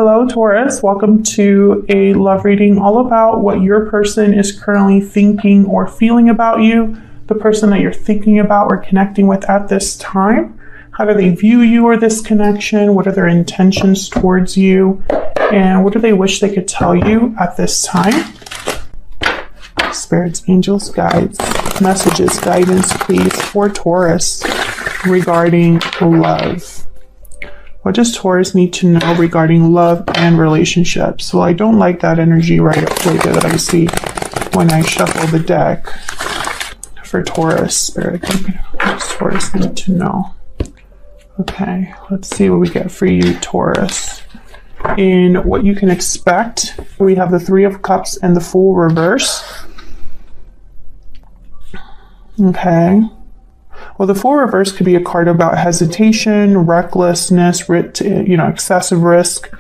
Hello, Taurus. Welcome to a love reading all about what your person is currently thinking or feeling about you, the person that you're thinking about or connecting with at this time. How do they view you or this connection? What are their intentions towards you? And what do they wish they could tell you at this time? Spirits, angels, guides, messages, guidance, please, for Taurus regarding love. What does Taurus need to know regarding love and relationships? Well, I don't like that energy right there that I see when I shuffle the deck for Taurus. Spirit, what does Taurus need to know? Okay, let's see what we get for you, Taurus. In what you can expect, we have the Three of Cups and the Fool reverse. Okay. Well, the Fool reverse could be a card about hesitation, recklessness, excessive risk,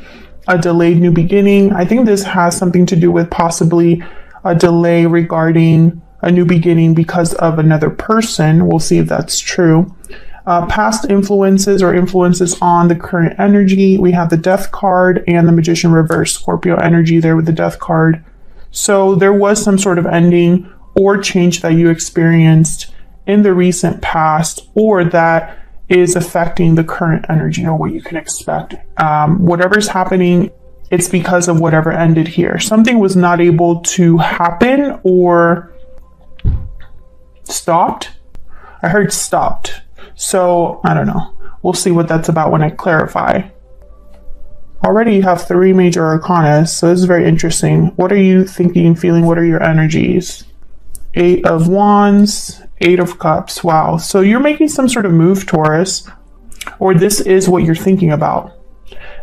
a delayed new beginning. I think this has something to do with possibly a delay regarding a new beginning because of another person. We'll see if that's true. Past influences or influences on the current energy. We have the Death card and the Magician reverse, Scorpio energy there with the Death card. So there was some sort of ending or change that you experienced in the recent past, or that is affecting the current energy or what you can expect. Whatever's happening, it's because of whatever ended here. Something was not able to happen or stopped. I heard stopped. So I don't know. We'll see what that's about when I clarify. Already you have 3 major arcana, so this is very interesting. What are you thinking and feeling? What are your energies? 8 of Wands, 8 of Cups. Wow. So you're making some sort of move, Taurus, or this is what you're thinking about.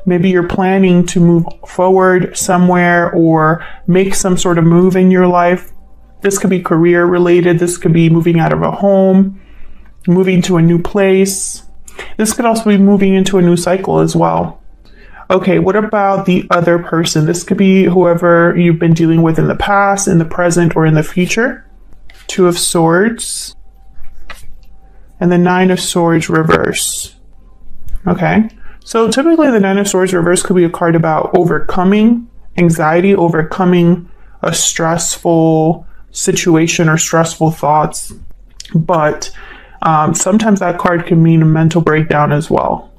Maybe you're planning to move forward somewhere or make some sort of move in your life. This could be career related. This could be moving out of a home, moving to a new place. This could also be moving into a new cycle as well. Okay, what about the other person? This could be whoever you've been dealing with in the past, in the present, or in the future. 2 of Swords and the 9 of Swords reverse. Okay, so typically the 9 of Swords reverse could be a card about overcoming anxiety, overcoming a stressful situation or stressful thoughts, but sometimes that card can mean a mental breakdown as well.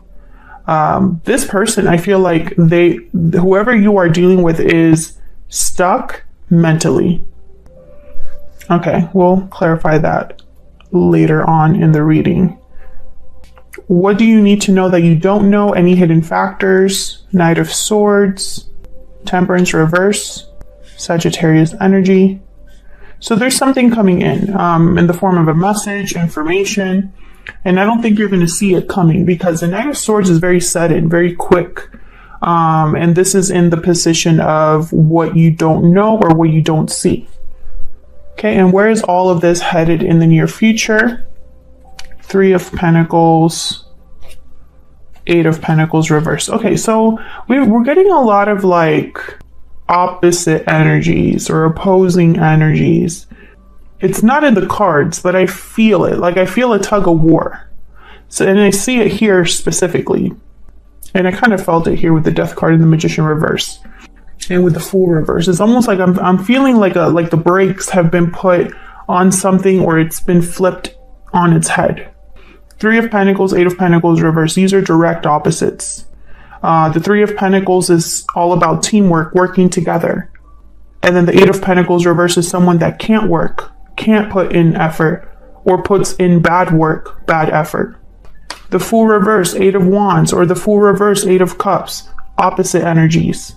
This person, I feel like whoever you are dealing with is stuck mentally. Okay, we'll clarify that later on in the reading. What do you need to know that you don't know? Any hidden factors? Knight of Swords, Temperance reverse, Sagittarius energy. So there's something coming in the form of a message, information, and I don't think you're going to see it coming because the Knight of Swords is very sudden, very quick. And this is in the position of what you don't know or what you don't see. Okay, and where is all of this headed in the near future? 3 of Pentacles, 8 of Pentacles reverse. Okay, so we're getting a lot of like opposite energies or opposing energies. It's not in the cards, but I feel it. Like I feel a tug of war. So, and I see it here specifically. And I kind of felt it here with the Death card and the Magician reverse. And with the Fool reverse, it's almost like I'm feeling like the brakes have been put on something or it's been flipped on its head. 3 of Pentacles, 8 of Pentacles reverse. These are direct opposites. The 3 of Pentacles is all about teamwork, working together. And then the 8 of Pentacles reverse is someone that can't work, can't put in effort, or puts in bad work, bad effort. The Fool reverse, 8 of Wands, or the Fool reverse, 8 of Cups, opposite energies.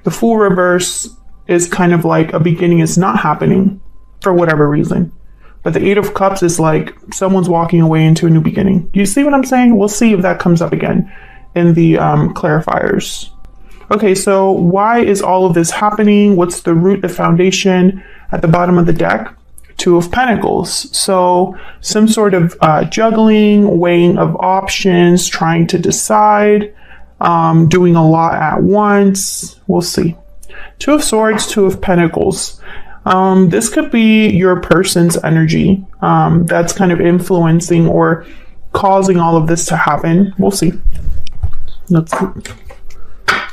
The Fool reverse is kind of like a beginning is not happening for whatever reason. But the 8 of Cups is like someone's walking away into a new beginning. You see what I'm saying? We'll see if that comes up again in the clarifiers. Okay, so why is all of this happening? What's the root, the foundation at the bottom of the deck? 2 of Pentacles. So some sort of juggling, weighing of options, trying to decide, doing a lot at once. We'll see. 2 of Swords, 2 of Pentacles. This could be your person's energy that's kind of influencing or causing all of this to happen. We'll see. Let's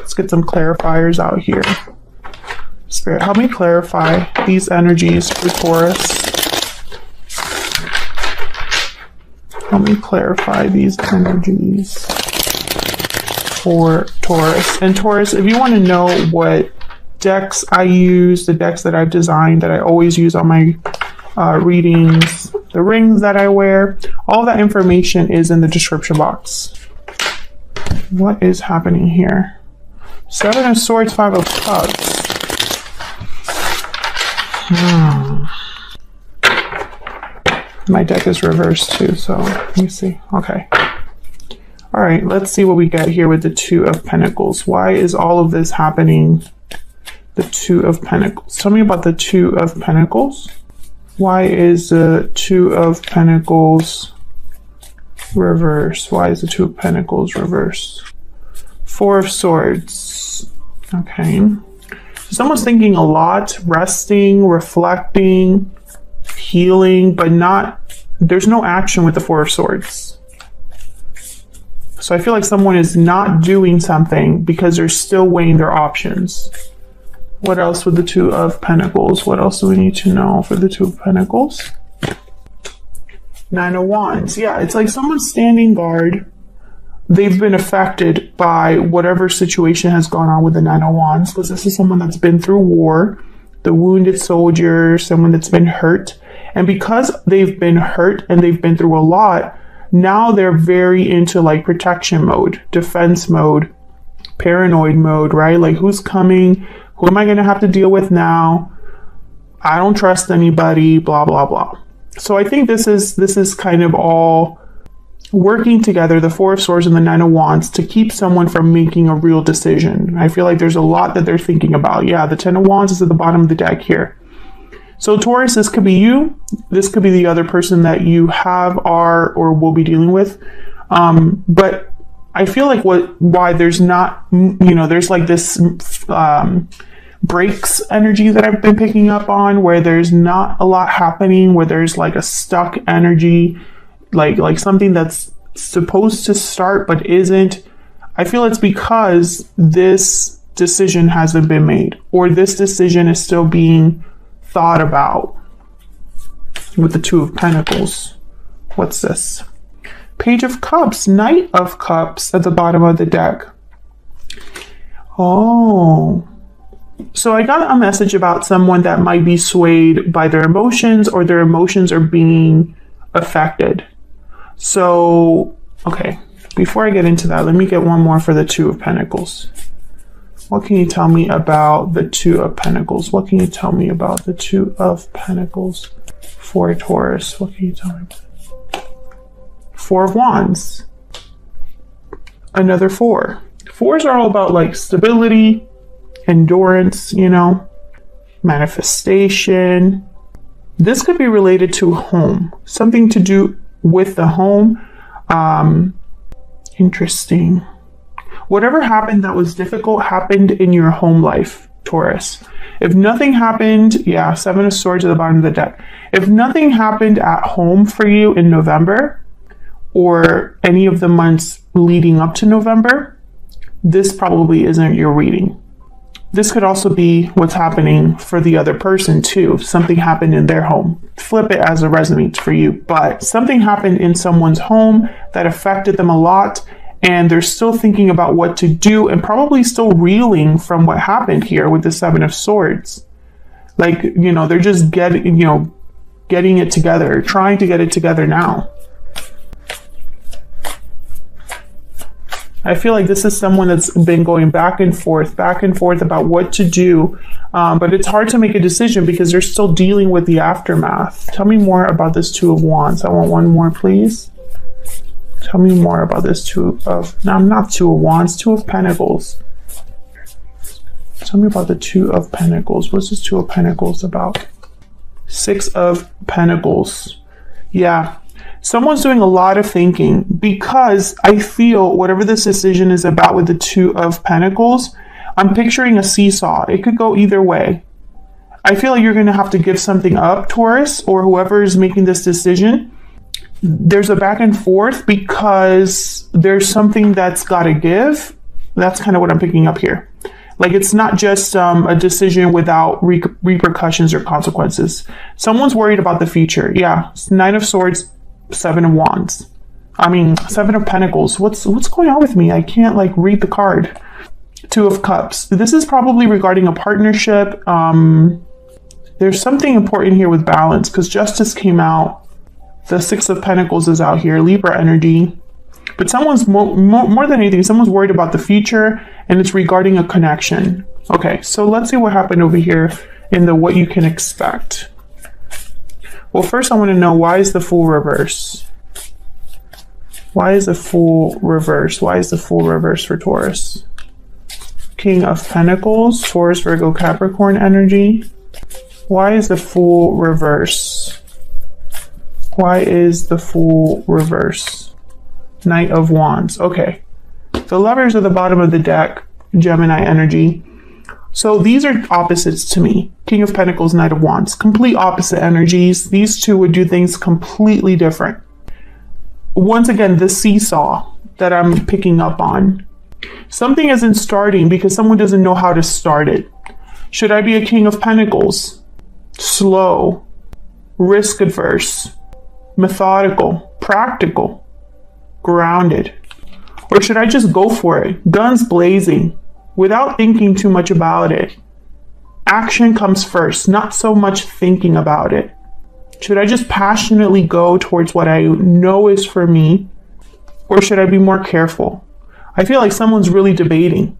Let's get some clarifiers out here. Spirit, help me clarify these energies for Taurus. Help me clarify these energies for Taurus. And Taurus, if you want to know what decks I use, the decks that I've designed that I always use on my readings, the rings that I wear, all that information is in the description box. What is happening here? Seven of Swords, Five of Cups. My deck is reversed too, so let me see. Okay. All right, let's see what we get here with the Two of Pentacles. Why is all of this happening? The Two of Pentacles. Tell me about the Two of Pentacles. Why is the Two of Pentacles reversed? Why is the Two of Pentacles reversed? Four of Swords. Okay. Someone's thinking a lot, resting, reflecting, healing, but there's no action with the Four of Swords. So I feel like someone is not doing something because they're still weighing their options. What else with the Two of Pentacles? What else do we need to know for the Two of Pentacles? Nine of Wands. Yeah, it's like someone's standing guard. They've been affected by whatever situation has gone on with the Nine of Wands, because this is someone that's been through war, the wounded soldier, someone that's been hurt. And because they've been hurt and they've been through a lot, now they're very into like protection mode, defense mode, paranoid mode, right? Like, who's coming? Who am I going to have to deal with now? I don't trust anybody, blah, blah, blah. So I think this is kind of all working together, the Four of Swords and the Nine of Wands, to keep someone from making a real decision. I feel like there's a lot that they're thinking about. Yeah, the Ten of Wands is at the bottom of the deck here. So Taurus, this could be you. This could be the other person that you have, are, or will be dealing with. But I feel like why there's not, there's like this breaks energy that I've been picking up on, where there's not a lot happening, where there's like a stuck energy, like something that's supposed to start but isn't. I feel it's because this decision hasn't been made, or this decision is still being thought about with the Two of Pentacles. What's this? Page of Cups, Knight of Cups at the bottom of the deck. Oh, so I got a message about someone that might be swayed by their emotions, or their emotions are being affected. So, okay, before I get into that, let me get one more for the Two of Pentacles. What can you tell me about the Two of Pentacles? What can you tell me about the Two of Pentacles for Taurus? What can you tell me? Four of Wands. Another four. Fours are all about like stability, endurance, manifestation. This could be related to home, something to do with the home. Interesting. Whatever happened that was difficult happened in your home life, Taurus. If nothing happened, yeah, Seven of Swords at the bottom of the deck. If nothing happened at home for you in November, or any of the months leading up to November, this probably isn't your reading. This could also be what's happening for the other person too. If something happened in their home, flip it as it resonates for you. But something happened in someone's home that affected them a lot, and they're still thinking about what to do, and probably still reeling from what happened here with the Seven of Swords. Like, they're just getting it together, trying to get it together now. I feel like this is someone that's been going back and forth about what to do. But it's hard to make a decision because they're still dealing with the aftermath. Tell me more about this Two of Wands. I want one more, please. Tell me more about this Two of Pentacles. Tell me about the Two of Pentacles. What's this Two of Pentacles about? Six of Pentacles. Yeah. Someone's doing a lot of thinking, because I feel whatever this decision is about with the Two of Pentacles, I'm picturing a seesaw. It could go either way. I feel like you're going to have to give something up, Taurus, or whoever is making this decision. There's a back and forth because there's something that's got to give, That's kind of what I'm picking up here. Like, it's not just a decision without repercussions or consequences. Someone's worried about the future. Yeah, Nine of Swords, Seven of Wands. I mean, Seven of Pentacles. What's going on with me? I can't like read the card. Two of Cups. This is probably regarding a partnership. There's something important here with balance because Justice came out. The Six of Pentacles is out here. Libra energy. But someone's more than anything, someone's worried about the future, and it's regarding a connection. Okay, so let's see what happened over here in the what you can expect. Well, first I want to know, why is the Fool reverse? Why is the Fool reverse? Why is the Fool reverse for Taurus? King of Pentacles, Taurus, Virgo, Capricorn energy. Why is the Fool reverse? Why is the Fool reverse? Knight of Wands. Okay. The Lovers are the bottom of the deck, Gemini energy. So these are opposites to me. King of Pentacles, Knight of Wands. Complete opposite energies. These two would do things completely different. Once again, the seesaw that I'm picking up on. Something isn't starting because someone doesn't know how to start it. Should I be a King of Pentacles? Slow, risk adverse, methodical, practical, grounded? Or should I just go for it, guns blazing, without thinking too much about it? Action comes first, not so much thinking about it. Should I just passionately go towards what I know is for me? Or should I be more careful? I feel like someone's really debating.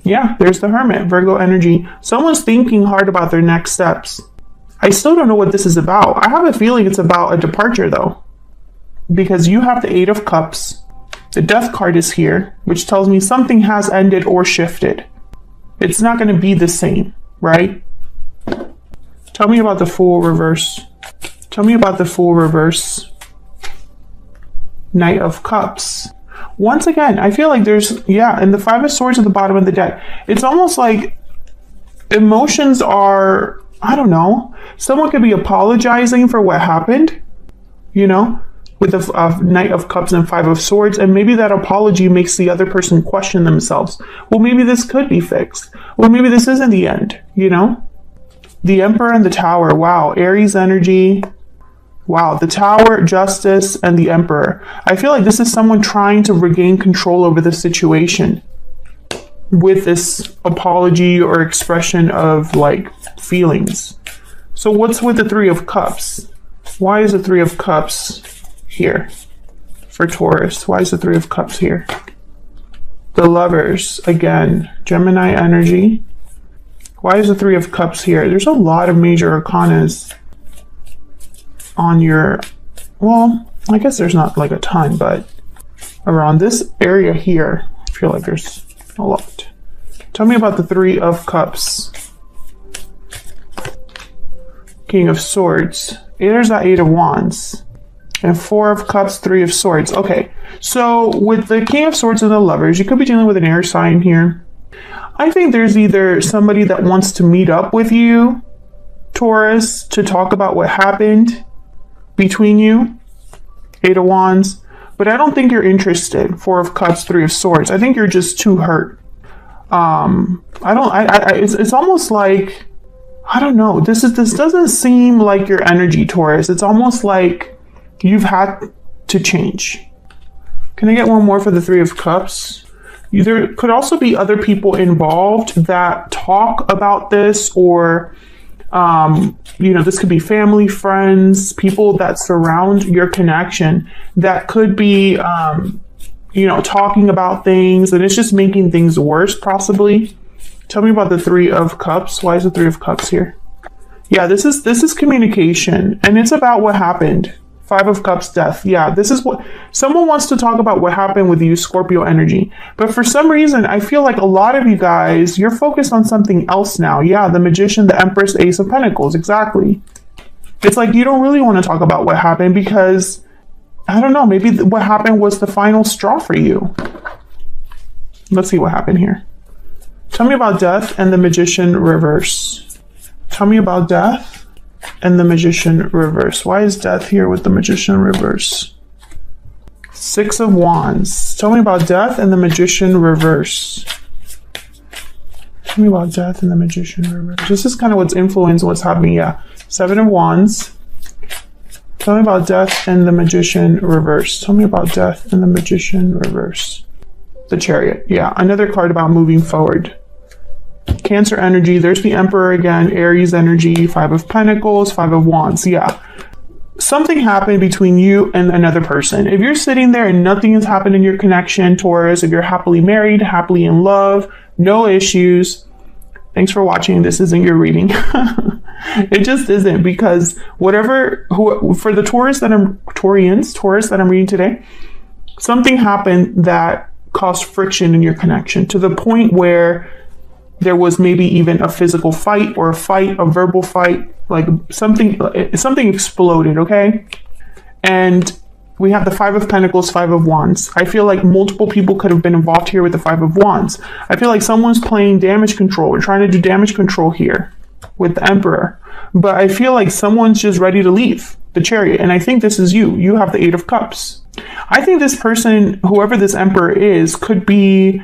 Yeah, there's the Hermit, Virgo energy. Someone's thinking hard about their next steps. I still don't know what this is about. I have a feeling it's about a departure though. Because you have the Eight of Cups. The Death card is here, which tells me something has ended or shifted. It's not going to be the same, right? Tell me about the Fool reverse. Tell me about the Fool reverse. Knight of Cups. Once again, I feel like there's, yeah, and the Five of Swords at the bottom of the deck. It's almost like emotions are, I don't know. Someone could be apologizing for what happened, you know, with the Knight of Cups and Five of Swords, and maybe that apology makes the other person question themselves. Well, maybe this could be fixed. Well, maybe this isn't the end, you know? The Emperor and the Tower. Wow. Aries energy. Wow. The Tower, Justice, and the Emperor. I feel like this is someone trying to regain control over the situation with this apology or expression of like feelings. So what's with the Three of Cups? Why is the Three of Cups here for Taurus? Why is the Three of Cups here? The Lovers, again, Gemini energy. Why is the Three of Cups here? There's a lot of major arcanas on your, well, I guess there's not like a ton, but around this area here, I feel like there's a lot. Tell me about the Three of Cups. King of Swords. There's that Eight of Wands. And Four of Cups, Three of Swords. Okay, so with the King of Swords and the Lovers, you could be dealing with an air sign here. I think there's either somebody that wants to meet up with you, Taurus, to talk about what happened between you, Eight of Wands, but I don't think you're interested. Four of Cups, Three of Swords. I think you're just too hurt. It's almost like, I don't know. This doesn't seem like your energy, Taurus. It's almost like you've had to change. Can I get one more for the Three of Cups? There could also be other people involved that talk about this, or, you know, this could be family, friends, people that surround your connection that could be, you know, talking about things, and it's just making things worse, possibly. Tell me about the Three of Cups. Why is the Three of Cups here? Yeah, this is communication, and it's about what happened. Five of Cups, Death. Yeah, this is what someone wants to talk about, what happened with you, Scorpio energy. But for some reason, I feel like a lot of you guys, you're focused on something else now. Yeah, the Magician, the Empress, Ace of Pentacles. Exactly. It's like you don't really want to talk about what happened because, I don't know, maybe what happened was the final straw for you. Let's see what happened here. Tell me about Death and the Magician reverse. Tell me about Death and the Magician reverse. Why is Death here with the Magician reverse? Six of Wands. Tell me about death and the Magician reverse. Tell me about death and the Magician reverse. This is kind of what's influenced what's happening. Yeah. Seven of Wands. Tell me about death and the Magician reverse. Tell me about death and the Magician reverse. The Chariot. Yeah. Another card about moving forward. Cancer energy. There's the Emperor again. Aries energy. Five of Pentacles. Five of Wands. Yeah. Something happened between you and another person. If you're sitting there and nothing has happened in your connection, Taurus, if you're happily married, happily in love, no issues, thanks for watching. This isn't your reading. It just isn't, because for the Taurus that I'm reading today, something happened that caused friction in your connection to the point where there was maybe even a physical fight or a verbal fight, like something exploded, okay? And we have the Five of Pentacles, Five of Wands. I feel like multiple people could have been involved here with the Five of Wands. I feel like someone's playing damage control. We're trying to do damage control here with the Emperor. But I feel like someone's just ready to leave the Chariot. And I think this is you. You have the Eight of Cups. I think this person, whoever this Emperor is, could be,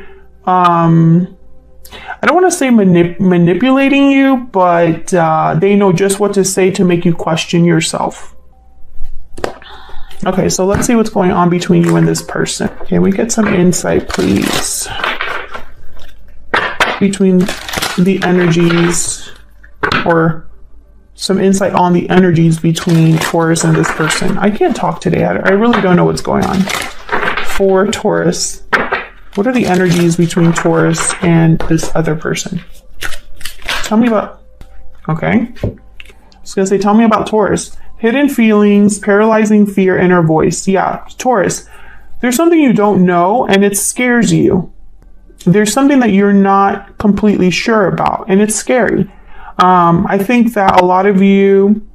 I don't want to say manipulating you, but they know just what to say to make you question yourself. Okay, so let's see what's going on between you and this person. Can we get some insight, please? Between the energies, or some insight on the energies between Taurus and this person. I can't talk today. I really don't know what's going on. For Taurus, what are the energies between Taurus and this other person? Tell me about, okay. I was going to say, tell me about Taurus. Hidden feelings, paralyzing fear, inner voice. Yeah, Taurus, there's something you don't know and it scares you. There's something that you're not completely sure about and it's scary. I think that a lot of you,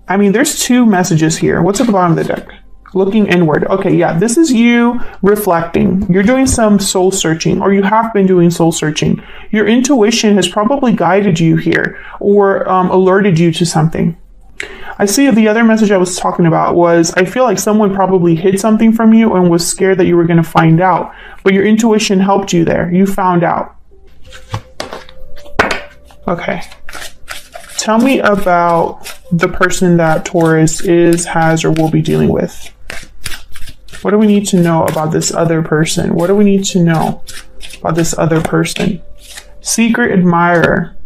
there's two messages here. What's at the bottom of the deck? Looking inward. Okay, yeah, this is you reflecting. You're doing some soul searching, or you have been doing soul searching. Your intuition has probably guided you here or alerted you to something. I see the other message I was talking about was, I feel like someone probably hid something from you and was scared that you were going to find out, but your intuition helped you there. You found out. Okay. Tell me about the person that Taurus is, has, or will be dealing with. What do we need to know about this other person? What do we need to know about this other person? Secret admirer.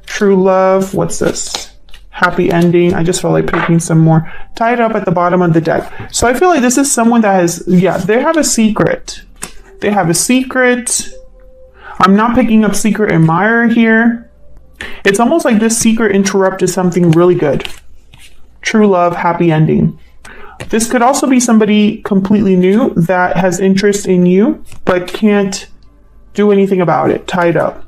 True love. What's this? Happy ending. I just felt like picking some more. Tied up at the bottom of the deck. So I feel like this is someone that has, yeah, they have a secret. They have a secret. I'm not picking up secret admirer here. It's almost like this secret interrupted something really good. True love, happy ending. This could also be somebody completely new that has interest in you, but can't do anything about it. Tied up.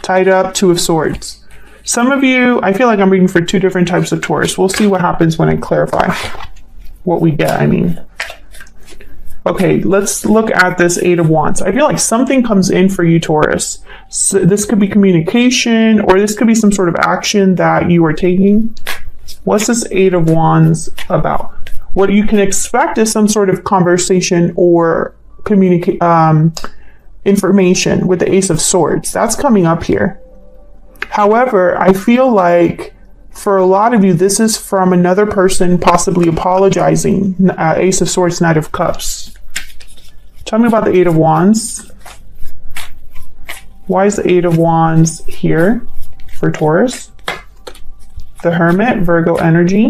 Tied up, Two of Swords. Some of you, I feel like I'm reading for two different types of Taurus. We'll see what happens when I clarify what we get, Okay, let's look at this Eight of Wands. I feel like something comes in for you, Taurus. So this could be communication, or this could be some sort of action that you are taking. What's this Eight of Wands about? What you can expect is some sort of conversation or information with the Ace of Swords. That's coming up here. However, I feel like for a lot of you, this is from another person possibly apologizing. Ace of Swords, Knight of Cups. Tell me about the Eight of Wands. Why is the Eight of Wands here for Taurus? The Hermit, Virgo energy.